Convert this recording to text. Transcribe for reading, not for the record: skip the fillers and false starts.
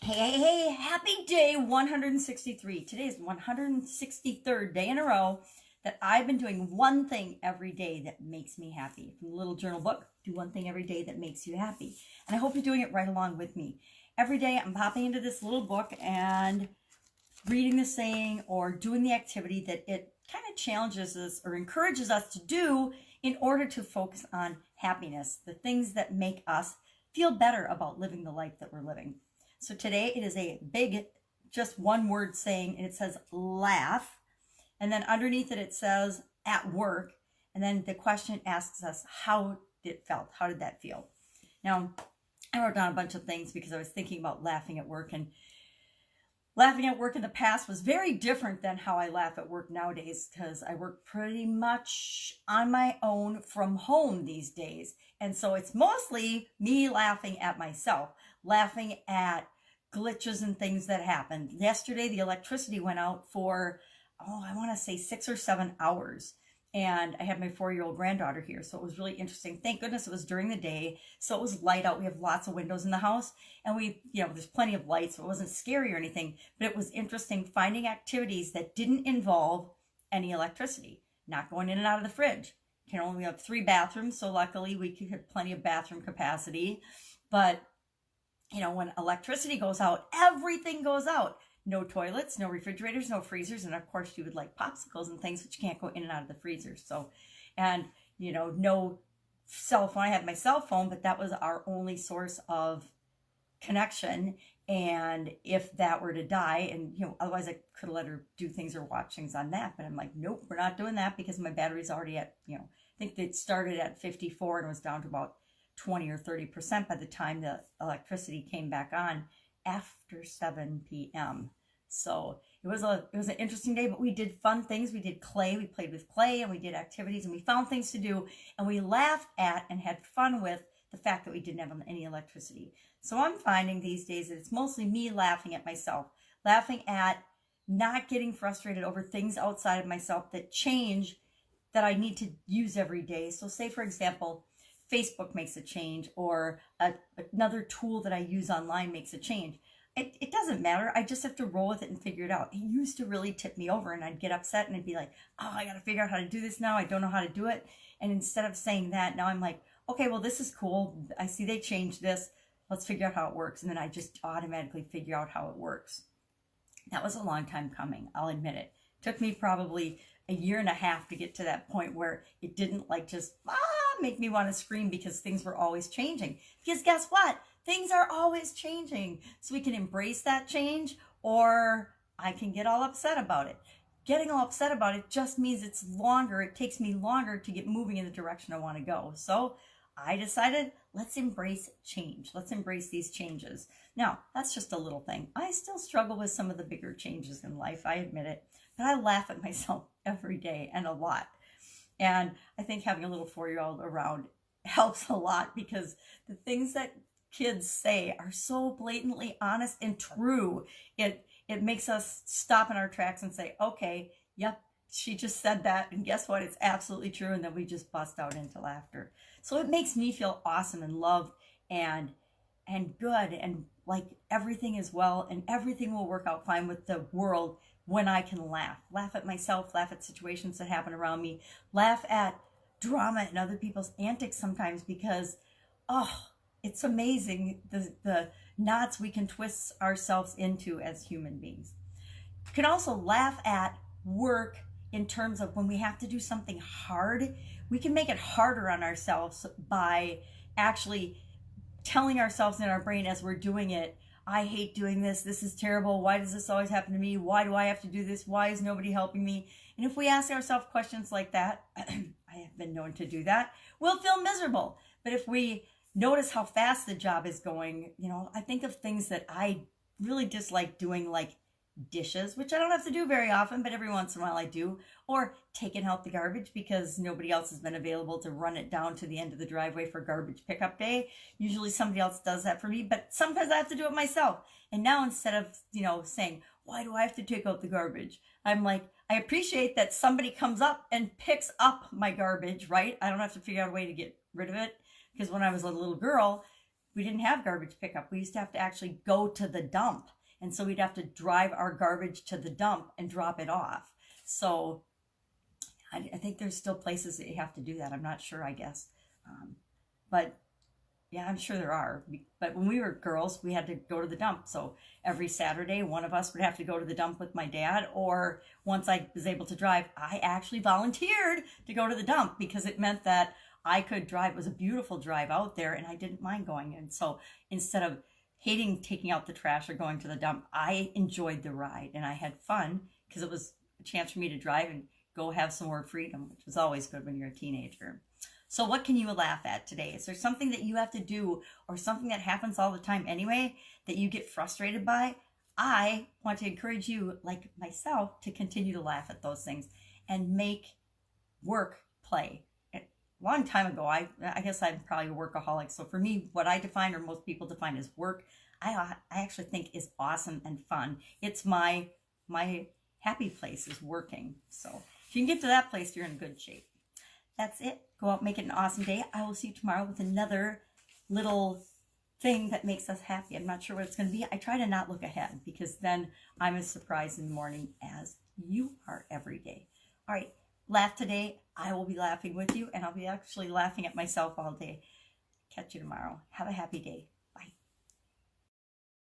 Hey, happy day 163. Today is 163rd day in a row that I've been doing one thing every day that makes me happy. From the little journal book, do one thing every day that makes you happy. And I hope you're doing it right along with me. Every day I'm popping into this little book and reading the saying or doing the activity that it kind of challenges us or encourages us to do in order to focus on happiness, the things that make us feel better about living the life that we're living. So today it is a big, just one word saying, and it says laugh. And then underneath it, it says at work. And then the question asks us, how did it felt? How did that feel? Now, I wrote down a bunch of things because I was thinking about laughing at work, and laughing at work in the past was very different than how I laugh at work nowadays, because I work pretty much on my own from home these days. And so it's mostly me laughing at myself, laughing at glitches and things that happened. Yesterday, the electricity went out for, I want to say 6 or 7 hours. And I had my 4-year-old granddaughter here, so it was really interesting. Thank goodness it was during the day, so it was light out. We have lots of windows in the house, and there's plenty of light, so it wasn't scary or anything, but it was interesting finding activities that didn't involve any electricity, not going in and out of the fridge. We have 3 bathrooms, so luckily we could have plenty of bathroom capacity. But, when electricity goes out, everything goes out. No toilets, no refrigerators, no freezers, and of course you would like popsicles and things, but you can't go in and out of the freezers. So, and no cell phone. I had my cell phone, but that was our only source of connection. And if that were to die, and otherwise I could let her do things or watch things on that. But I'm like, nope, we're not doing that because my battery's already at, I think it started at 54 and was down to about 20 or 30% by the time the electricity came back on after 7 p.m. So it was an interesting day, but we did fun things. We did clay, we played with clay, and we did activities, and we found things to do, and we laughed at and had fun with the fact that we didn't have any electricity. So I'm finding these days that it's mostly me laughing at myself, laughing at not getting frustrated over things outside of myself that change, that I need to use every day. So say, for example, Facebook makes a change, or another tool that I use online makes a change. It doesn't matter. I just have to roll with it and figure it out. It used to really tip me over, and I'd get upset and I'd be like, oh, I got to figure out how to do this now. I don't know how to do it. And instead of saying that, now I'm like, okay, well, this is cool. I see they changed this. Let's figure out how it works. And then I just automatically figure out how it works. That was a long time coming. I'll admit it. It took me probably a year and a half to get to that point where it didn't like just make me want to scream because things were always changing. Because guess what? Things are always changing. So we can embrace that change, or I can get all upset about it. Getting all upset about it just means it takes me longer to get moving in the direction I want to go. So I decided, let's embrace change. Let's embrace these changes. Now, that's just a little thing. I still struggle with some of the bigger changes in life, I admit it. But I laugh at myself every day, and a lot. And I think having a little 4-year-old around helps a lot, because the things that kids say are so blatantly honest and true. It makes us stop in our tracks and say, okay, yep, she just said that, and guess what? It's absolutely true. And then we just bust out into laughter. So it makes me feel awesome and loved and good, and like everything is well, and everything will work out fine with the world when I can laugh at myself, laugh at situations that happen around me, laugh at drama and other people's antics sometimes, because, it's amazing the knots we can twist ourselves into as human beings. You can also laugh at work in terms of when we have to do something hard. We can make it harder on ourselves by actually telling ourselves in our brain as we're doing it, I hate doing this. This is terrible. Why does this always happen to me? Why do I have to do this? Why is nobody helping me? And if we ask ourselves questions like that, I have been known to do that, we'll feel miserable. But if we notice how fast the job is going, I think of things that I really dislike doing, like dishes, which I don't have to do very often, but every once in a while I do, or taking out the garbage because nobody else has been available to run it down to the end of the driveway for garbage pickup day. Usually somebody else does that for me, but sometimes I have to do it myself. And now instead of, saying, why do I have to take out the garbage? I'm like, I appreciate that somebody comes up and picks up my garbage, right? I don't have to figure out a way to get rid of it, because when I was a little girl, we didn't have garbage pickup. We used to have to actually go to the dump. And so we'd have to drive our garbage to the dump and drop it off. So I think there's still places that you have to do that. I'm not sure, I guess. But yeah, I'm sure there are. But when we were girls, we had to go to the dump. So every Saturday, one of us would have to go to the dump with my dad. Or once I was able to drive, I actually volunteered to go to the dump because it meant that I could drive. It was a beautiful drive out there and I didn't mind going. And so instead of hating taking out the trash or going to the dump, I enjoyed the ride and I had fun because it was a chance for me to drive and go have some more freedom, which was always good when you're a teenager. So what can you laugh at today? Is there something that you have to do or something that happens all the time anyway that you get frustrated by? I want to encourage you, like myself, to continue to laugh at those things and make work play. A long time ago, I guess I'm probably a workaholic. So for me, what I define or most people define as work, I actually think is awesome and fun. It's my happy place is working. So if you can get to that place, you're in good shape. That's it. Go out, make it an awesome day. I will see you tomorrow with another little thing that makes us happy. I'm not sure what it's going to be. I try to not look ahead because then I'm as surprised in the morning as you are every day. All right, laugh today. I will be laughing with you, and I'll be actually laughing at myself all day. Catch you tomorrow. Have a happy day.